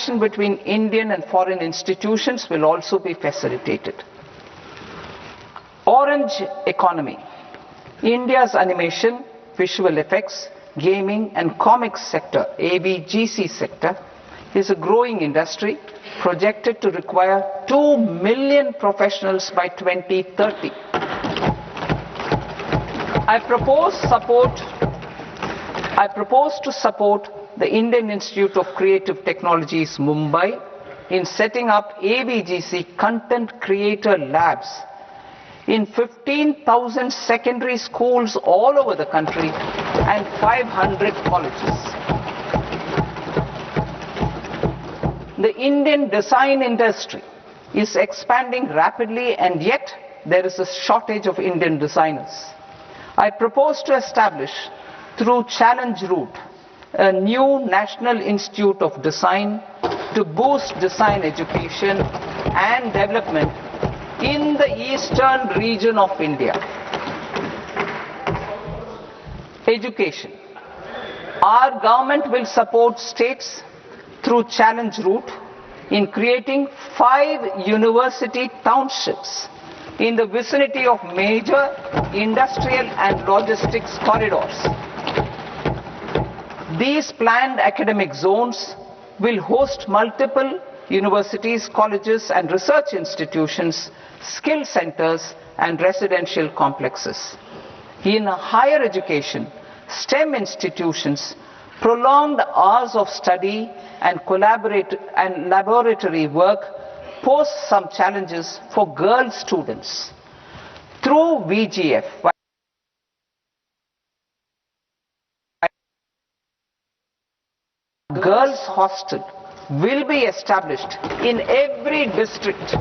collaboration between Indian and foreign institutions will also be facilitated. Orange economy. India's animation, visual effects, gaming and comics sector, ABGC sector, is a growing industry projected to require 2 million professionals by 2030. I propose to support the Indian Institute of Creative Technologies, Mumbai, in setting up ABGC content creator labs in 15,000 secondary schools all over the country and 500 colleges. The Indian design industry is expanding rapidly, and yet there is a shortage of Indian designers. I propose to establish, through challenge route, a new National Institute of Design to boost design education and development in the eastern region of India. Education. Our government will support states through challenge route in creating 5 university townships in the vicinity of major industrial and logistics corridors. These planned academic zones will host multiple universities, colleges and research institutions, skill centers and residential complexes. In higher education, STEM institutions, prolonged hours of study and laboratory work pose some challenges for girl students. Through VGF, girls' hostel will be established in every district.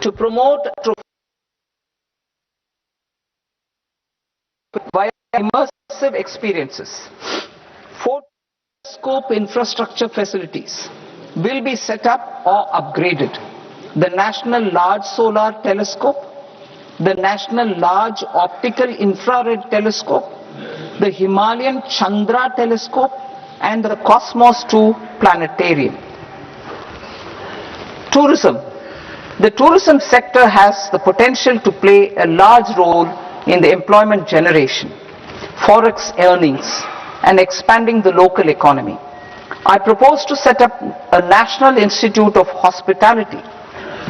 To promote via immersive experiences, 4 telescope infrastructure facilities will be set up or upgraded. The National Large Solar Telescope, the National Large Optical Infrared Telescope, the Himalayan Chandra Telescope and the Cosmos 2 Planetarium. Tourism. The tourism sector has the potential to play a large role in the employment generation, forex earnings and expanding the local economy. I propose to set up a National Institute of Hospitality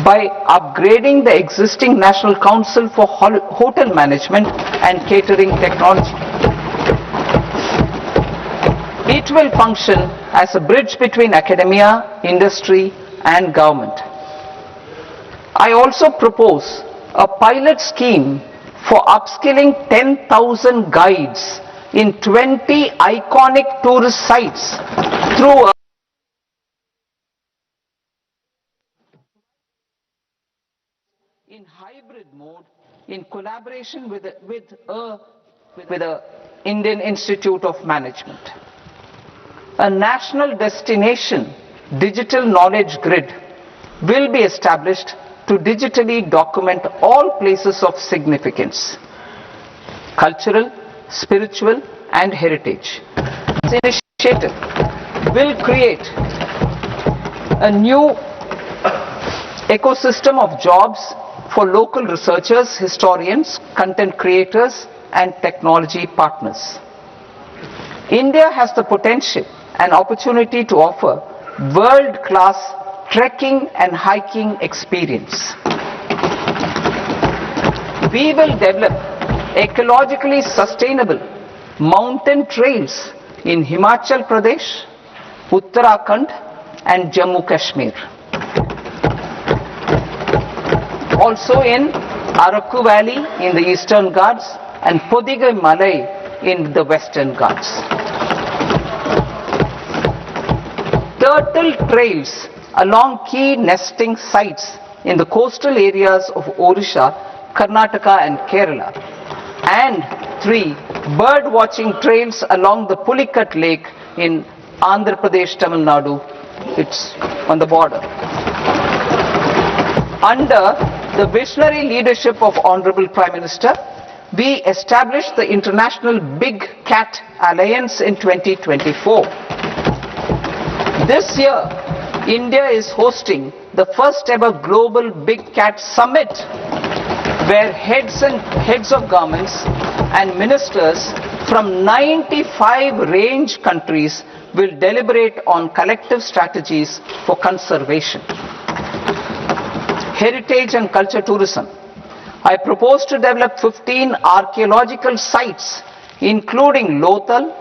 by upgrading the existing National Council for Hotel Management and Catering Technology. It will function as a bridge between academia, industry and government. I also propose a pilot scheme for upskilling 10,000 guides in 20 iconic tourist sites through a in hybrid mode in collaboration with the Indian Institute of Management. A national destination digital knowledge grid will be established to digitally document all places of significance, cultural, spiritual and heritage. This initiative will create a new ecosystem of jobs for local researchers, historians, content creators and technology partners. India has the potential and opportunity to offer world-class trekking and hiking experience. We will develop ecologically sustainable mountain trails in Himachal Pradesh, Uttarakhand and Jammu Kashmir. Also in Araku Valley in the Eastern Ghats and Podigai Malai in the Western Ghats. Turtle trails along key nesting sites in the coastal areas of Odisha, Karnataka and Kerala. And 3 bird watching trails along the Pulikat Lake in Andhra Pradesh, Tamil Nadu. It's on the border. Under the visionary leadership of Honorable Prime Minister, we established the International Big Cat Alliance in 2024. This year, India is hosting the first ever Global Big Cat Summit, where heads of governments and ministers from 95 range countries will deliberate on collective strategies for conservation. Heritage and culture tourism. I propose to develop 15 archaeological sites, including Lothal,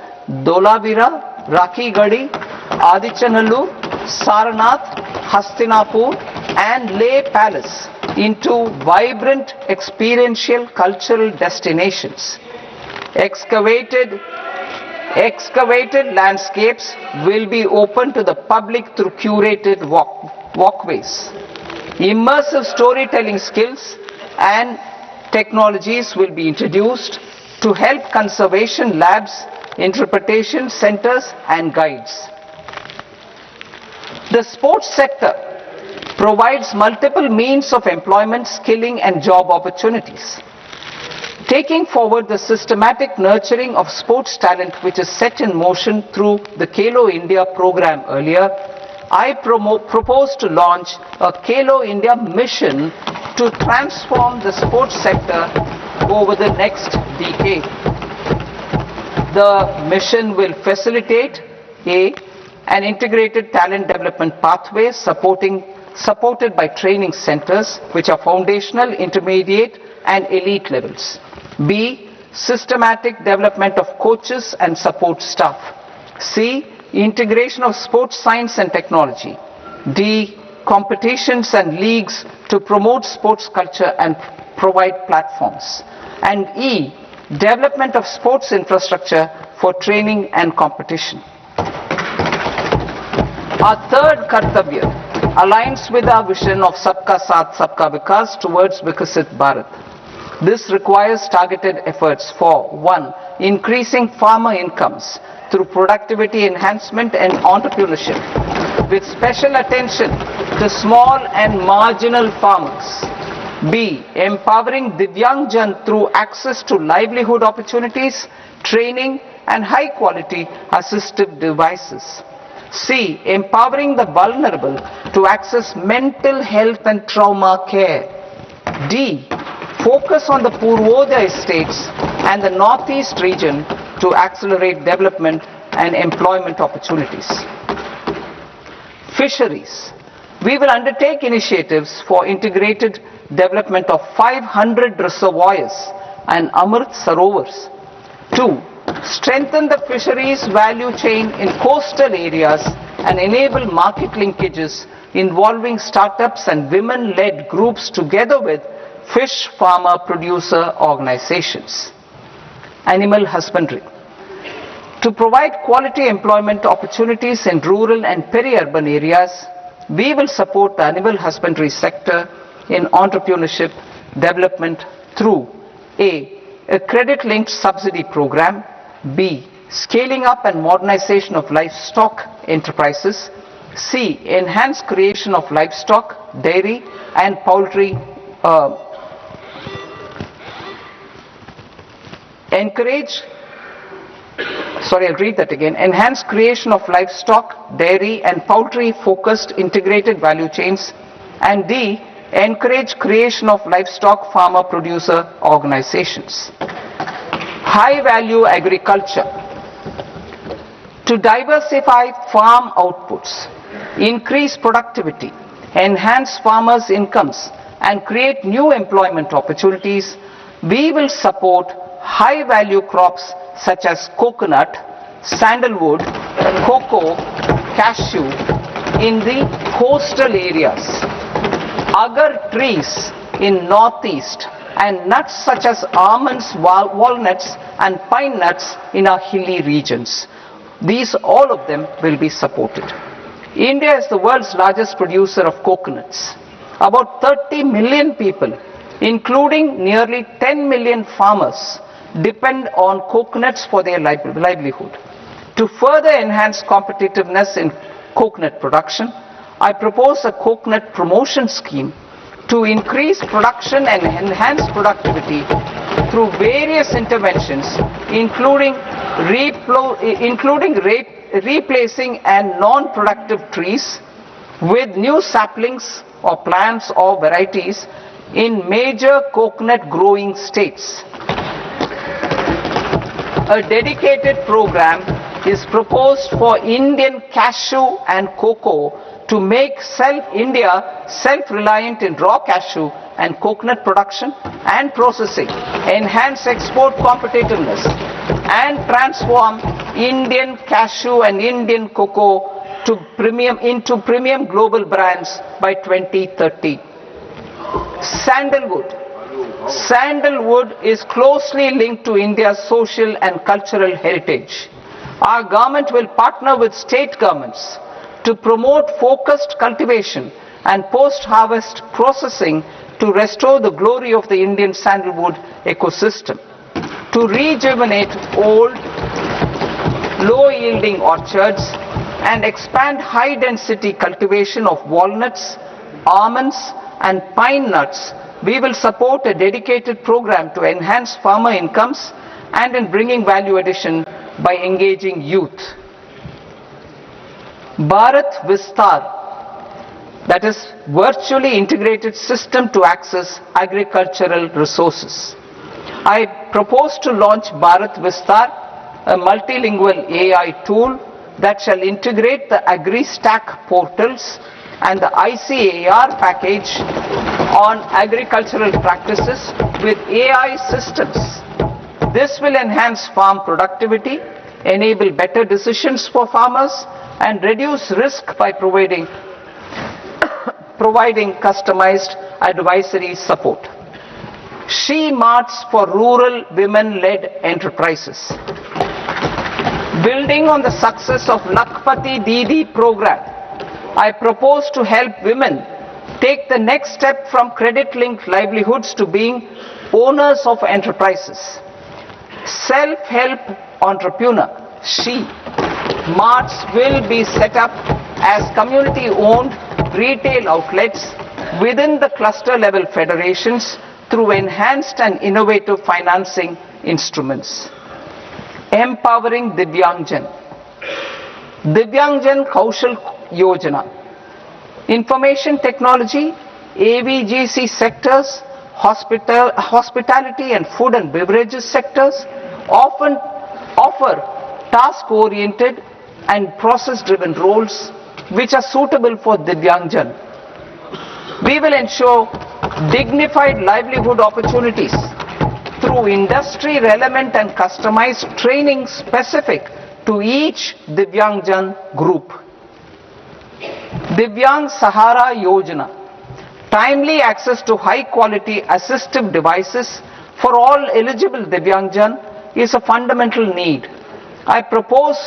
Dholavira, Rakhi Gadi, Adichanallur, Sarnath, Hastinapur, and Leh Palace into vibrant experiential cultural destinations. Excavated landscapes will be open to the public through curated walkways. Immersive storytelling skills and technologies will be introduced to help conservation labs, interpretation centers, and guides. The sports sector provides multiple means of employment, skilling, and job opportunities. Taking forward the systematic nurturing of sports talent which is set in motion through the Khelo India program earlier, I propose to launch a Khelo India mission to transform the sports sector over the next decade. The mission will facilitate an integrated talent development pathway supported by training centers which are foundational, intermediate, and elite levels. B, systematic development of coaches and support staff. C, integration of sports science and technology. D, competitions and leagues to promote sports culture and provide platforms. And E, development of sports infrastructure for training and competition. Our third kartavya aligns with our vision of Sabka Saath, Sabka Vikas towards Vikasit Bharat. This requires targeted efforts for 1. Increasing farmer incomes through productivity enhancement and entrepreneurship, with special attention to small and marginal farmers. B. Empowering Divyangjan through access to livelihood opportunities, training, and high-quality assistive devices. C. Empowering the vulnerable to access mental health and trauma care. D. Focus on the Purvodaya states and the Northeast region to accelerate development and employment opportunities. Fisheries. We will undertake initiatives for integrated development of 500 reservoirs and Amrit Sarovars. 2. Strengthen the fisheries value chain in coastal areas and enable market linkages involving startups and women-led groups together with fish farmer producer organizations. Animal husbandry. To provide quality employment opportunities in rural and peri-urban areas, we will support the animal husbandry sector in entrepreneurship development through a credit-linked subsidy program, B, scaling up and modernization of livestock enterprises, C, enhanced creation of livestock, dairy, and poultry enhanced creation of livestock, dairy, and poultry focused integrated value chains, and D, encourage creation of livestock farmer producer organizations. High value agriculture. To diversify farm outputs, increase productivity, enhance farmers' incomes, and create new employment opportunities, we will support high value crops such as coconut, sandalwood, cocoa, cashew in the coastal areas, agar trees in northeast, and nuts such as almonds, walnuts, and pine nuts in our hilly regions. These, all of them, will be supported. India is the world's largest producer of coconuts. About 30 million people, including nearly 10 million farmers, depend on coconuts for their livelihood. To further enhance competitiveness in coconut production, I propose a coconut promotion scheme to increase production and enhance productivity through various interventions, including replacing and non-productive trees with new saplings or plants or varieties in major coconut growing states. A dedicated program is proposed for Indian cashew and cocoa to make India self-reliant in raw cashew and coconut production and processing, enhance export competitiveness, and transform Indian cashew and Indian cocoa into premium global brands by 2030. Sandalwood. Sandalwood is closely linked to India's social and cultural heritage. Our government will partner with state governments to promote focused cultivation and post-harvest processing to restore the glory of the Indian sandalwood ecosystem, to rejuvenate old, low-yielding orchards and expand high-density cultivation of walnuts, almonds and pine nuts. We will support a dedicated program to enhance farmer incomes and in bringing value addition by engaging youth. Bharat Vistar, that is virtually integrated system to access agricultural resources. I propose to launch Bharat Vistar, a multilingual AI tool that shall integrate the AgriStack portals and the ICAR package on agricultural practices with AI systems. This will enhance farm productivity, enable better decisions for farmers, and reduce risk by providing customized advisory support. She Marts for rural women-led enterprises. Building on the success of Lakpati Didi program, I propose to help women take the next step from credit-linked livelihoods to being owners of enterprises. Self-help entrepreneur, She Marts will be set up as community-owned retail outlets within the cluster-level federations through enhanced and innovative financing instruments. Empowering Divyangjan. Divyangjan Kaushal Yojana. Information technology, ABGC sectors, hospitality and food and beverages sectors often offer task-oriented and process-driven roles which are suitable for Divyangjan. We will ensure dignified livelihood opportunities through industry-relevant and customized training specific to each Divyangjan group. Divyang Sahara Yojana. Timely access to high-quality assistive devices for all eligible Divyangjan is a fundamental need. I propose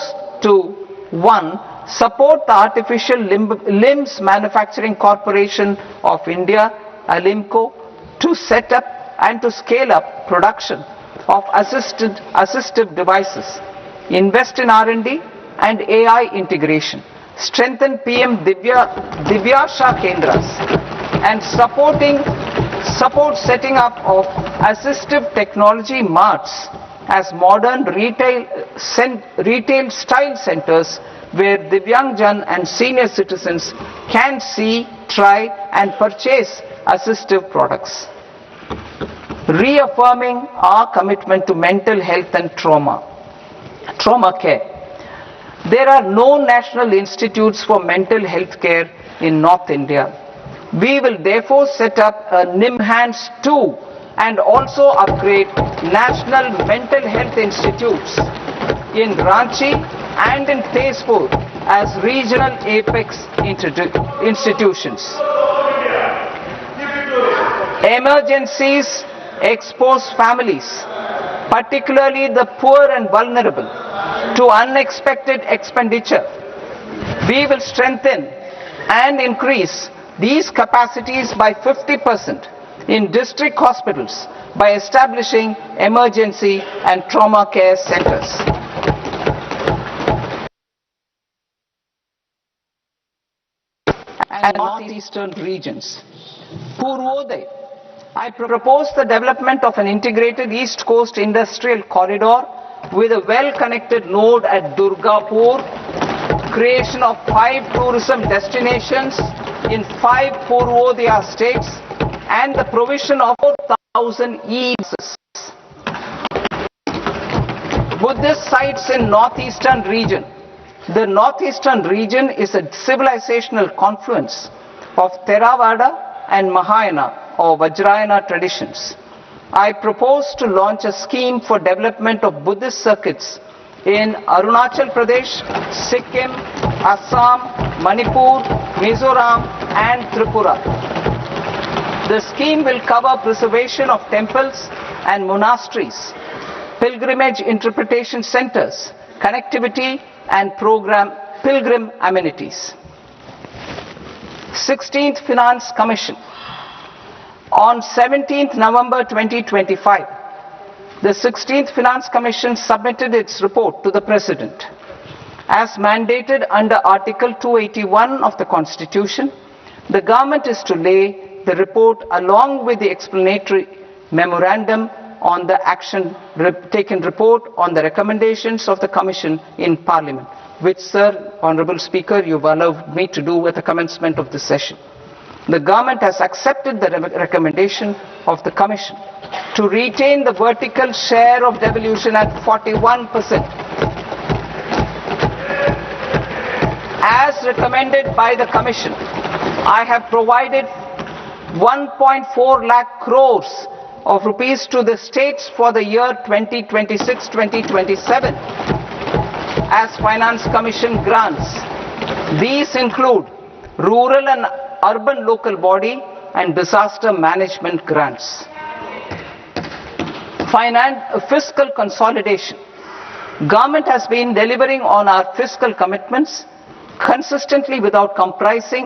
to 1. Support the Artificial Limbs Manufacturing Corporation of India, ALIMCO, to set up and to scale up production of assistive devices, invest in R&D and AI integration, strengthen PM Divyasha Kendras, and support setting up of assistive technology marts as modern retail style centers where Divyangjan and senior citizens can see, try and purchase assistive products. Reaffirming our commitment to mental health and trauma care. There are no national institutes for mental health care in North India. We will therefore set up a NIMHANS 2 and also upgrade national mental health institutes in Ranchi and in Tezpur as regional apex institutions. Emergencies expose families, particularly the poor and vulnerable, to unexpected expenditure. We will strengthen and increase these capacities by 50% in district hospitals by establishing emergency and trauma care centers. And northeastern regions. Purvodaya. I propose the development of an integrated East Coast industrial corridor with a well-connected node at Durgapur, creation of 5 tourism destinations in 5 Purvodaya states, and the provision of 4,000 e-buses. Buddhist sites in northeastern region. The northeastern region is a civilizational confluence of Theravada and Mahayana or Vajrayana traditions. I propose to launch a scheme for development of Buddhist circuits in Arunachal Pradesh, Sikkim, Assam, Manipur, Mizoram and Tripura. The scheme will cover preservation of temples and monasteries, pilgrimage interpretation centers, connectivity and pilgrim amenities. 16th Finance Commission. On 17th November 2025, the 16th Finance Commission submitted its report to the President. As mandated under Article 281 of the Constitution, the government is to lay the report along with the explanatory memorandum on the action taken report on the recommendations of the Commission in Parliament, which, Sir, Honourable Speaker, you have allowed me to do at the commencement of this session. The government has accepted the recommendation of the Commission to retain the vertical share of devolution at 41%. As recommended by the Commission, I have provided 1.4 lakh crores of rupees to the states for the year 2026-2027 as Finance Commission grants. These include rural and urban local body and disaster management grants. Fiscal consolidation. Government has been delivering on our fiscal commitments consistently without compromising